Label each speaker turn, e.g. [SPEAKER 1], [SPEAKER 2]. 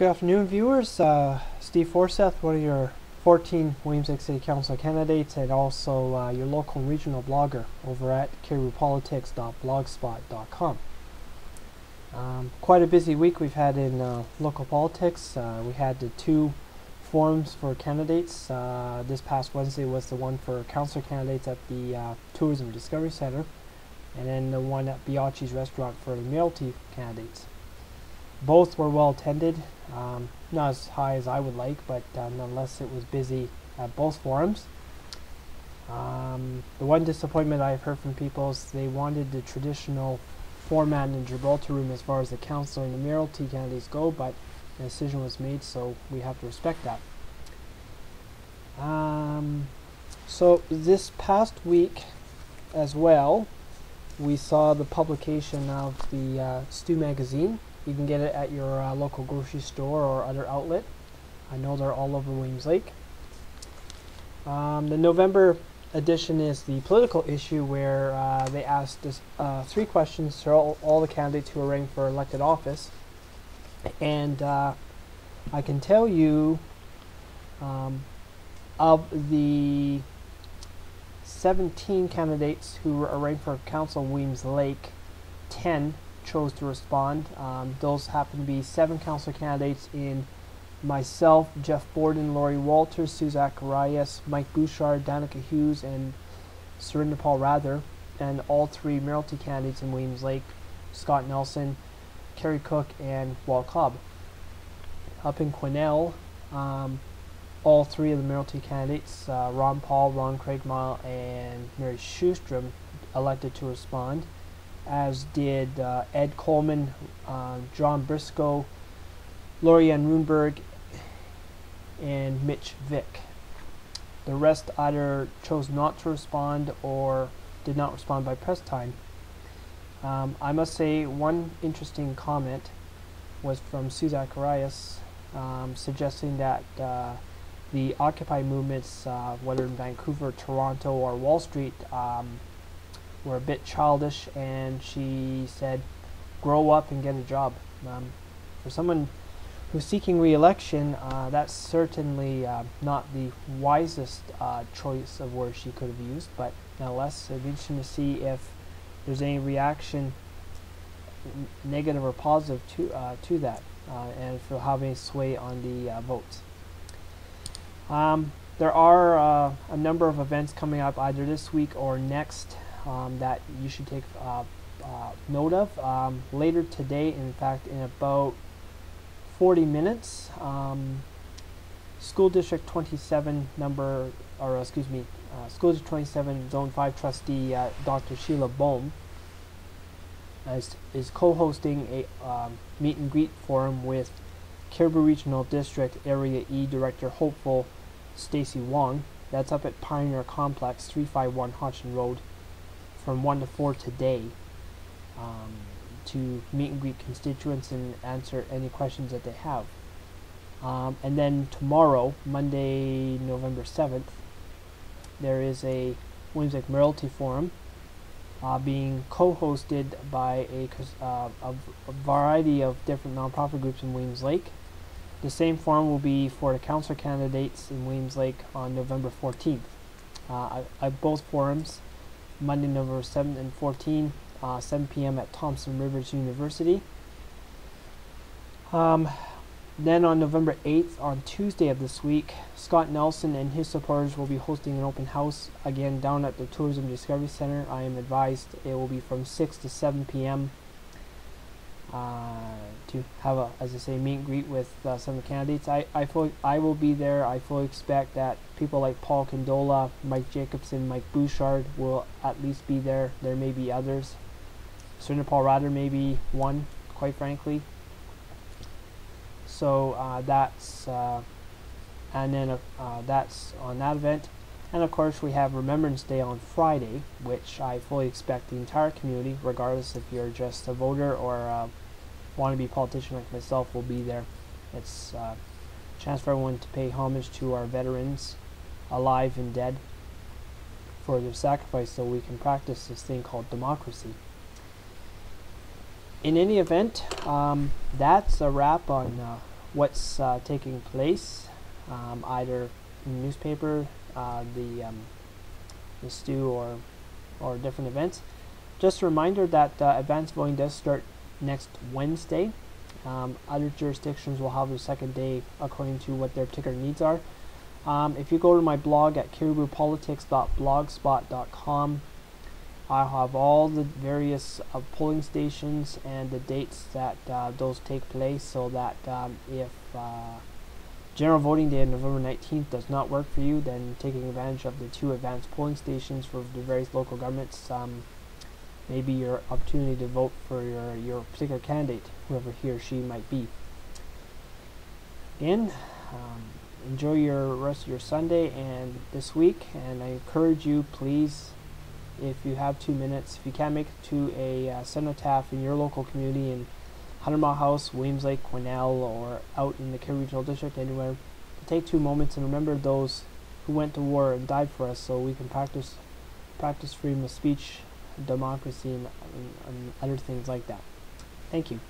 [SPEAKER 1] Good afternoon, viewers. Steve Forseth, one of your 14 Williams Lake City Council candidates, and also your local and regional blogger over at cariboupolitics.blogspot.com. Quite a busy week we've had in local politics. We had the two forums for candidates. This past Wednesday was the one for council candidates at the Tourism Discovery Center, and then the one at Biaggi's Restaurant for the Mayoralty candidates. Both were well attended, not as high as I would like, but nonetheless it was busy at both forums. The one disappointment I've heard from people is they wanted the traditional format in the Gibraltar room as far as the council and the mayoralty candidates go, but a decision was made, so we have to respect that. So this past week as well, we saw the publication of the Stew magazine. You can get it at your local grocery store or other outlet. I know they're all over Williams Lake. The November edition is the political issue, where they asked us 3 questions to all the candidates who are running for elected office. And I can tell you, of the 17 candidates who are running for council in Williams Lake, 10 chose to respond. Those happen to be 7 council candidates in myself, Jeff Borden, Laurie Walters, Sue Zacharias, Mike Bouchard, Danica Hughes, and Surinder Paul Rather, and all 3 mayoralty candidates in Williams Lake, Scott Nelson, Kerry Cook, and Wal Cobb. Up in Quesnel, all 3 of the mayoralty candidates, Ron Paul, Ron Craigmile, and Mary Schustrom, elected to respond, as did Ed Coleman, John Briscoe, Lori-Ann Runeberg, and Mitch Vick. The rest either chose not to respond or did not respond by press time. I must say, one interesting comment was from Sue Zacharias, suggesting that the Occupy movements, whether in Vancouver, Toronto, or Wall Street, were a bit childish, and she said, grow up and get a job. For someone who's seeking re-election, that's certainly not the wisest choice of words she could have used, but nonetheless, it'd be interesting to see if there's any reaction, negative or positive, to that, and if it'll have any sway on the votes. There are a number of events coming up either this week or next that you should take note of. Later today, in fact, in about 40 minutes, School District 27 School District 27 Zone 5 trustee Dr. Sheila Bohm is co-hosting a meet and greet forum with Caribou Regional District Area E Director Hopeful Stacy Wong. That's up at Pioneer Complex, 351 Hodgson Road, from 1 to 4 today, to meet and greet constituents and answer any questions that they have. And then tomorrow, Monday, November 7th, there is a Williams Lake Mayoralty Forum being co-hosted by a variety of different nonprofit groups in Williams Lake. The same forum will be for the council candidates in Williams Lake on November 14th. At both forums, Monday, November 7th and 14th, 7 p.m. at Thompson Rivers University. Then on November 8th, on Tuesday of this week, Scott Nelson and his supporters will be hosting an open house, again down at the Tourism Discovery Center. I am advised it will be from 6 to 7 p.m. To have a, as I say, meet and greet with some of the candidates. I will be there. I fully expect that people like Paul Condola, Mike Jacobson, Mike Bouchard will at least be there. There may be others. Surinder Paul Rather may be one, quite frankly. So that's and then that's on that event. And of course, we have Remembrance Day on Friday, which I fully expect the entire community, regardless if you're just a voter or want to be a politician like myself, will be there. It's a chance for everyone to pay homage to our veterans, alive and dead, for their sacrifice so we can practice this thing called democracy. In any event, that's a wrap on what's taking place, either in the newspaper, the stew, or different events. Just a reminder that advanced voting does start next Wednesday. Other jurisdictions will have their second day according to what their particular needs are. If you go to my blog at cariboupolitics.blogspot.com, I have all the various polling stations and the dates that those take place, so that if general voting day on November 19th does not work for you, then taking advantage of the 2 advanced polling stations for the various local governments may be your opportunity to vote for your particular candidate, whoever he or she might be. Again, enjoy your rest of your Sunday and this week, and I encourage you, please, if you have 2 minutes, if you can't make it to a cenotaph in your local community in 100 Mile House, Williams Lake, Quesnel, or out in the Cariboo Regional District, anywhere, to take 2 moments and remember those who went to war and died for us, so we can practice freedom of speech, democracy, and other things like that. Thank you.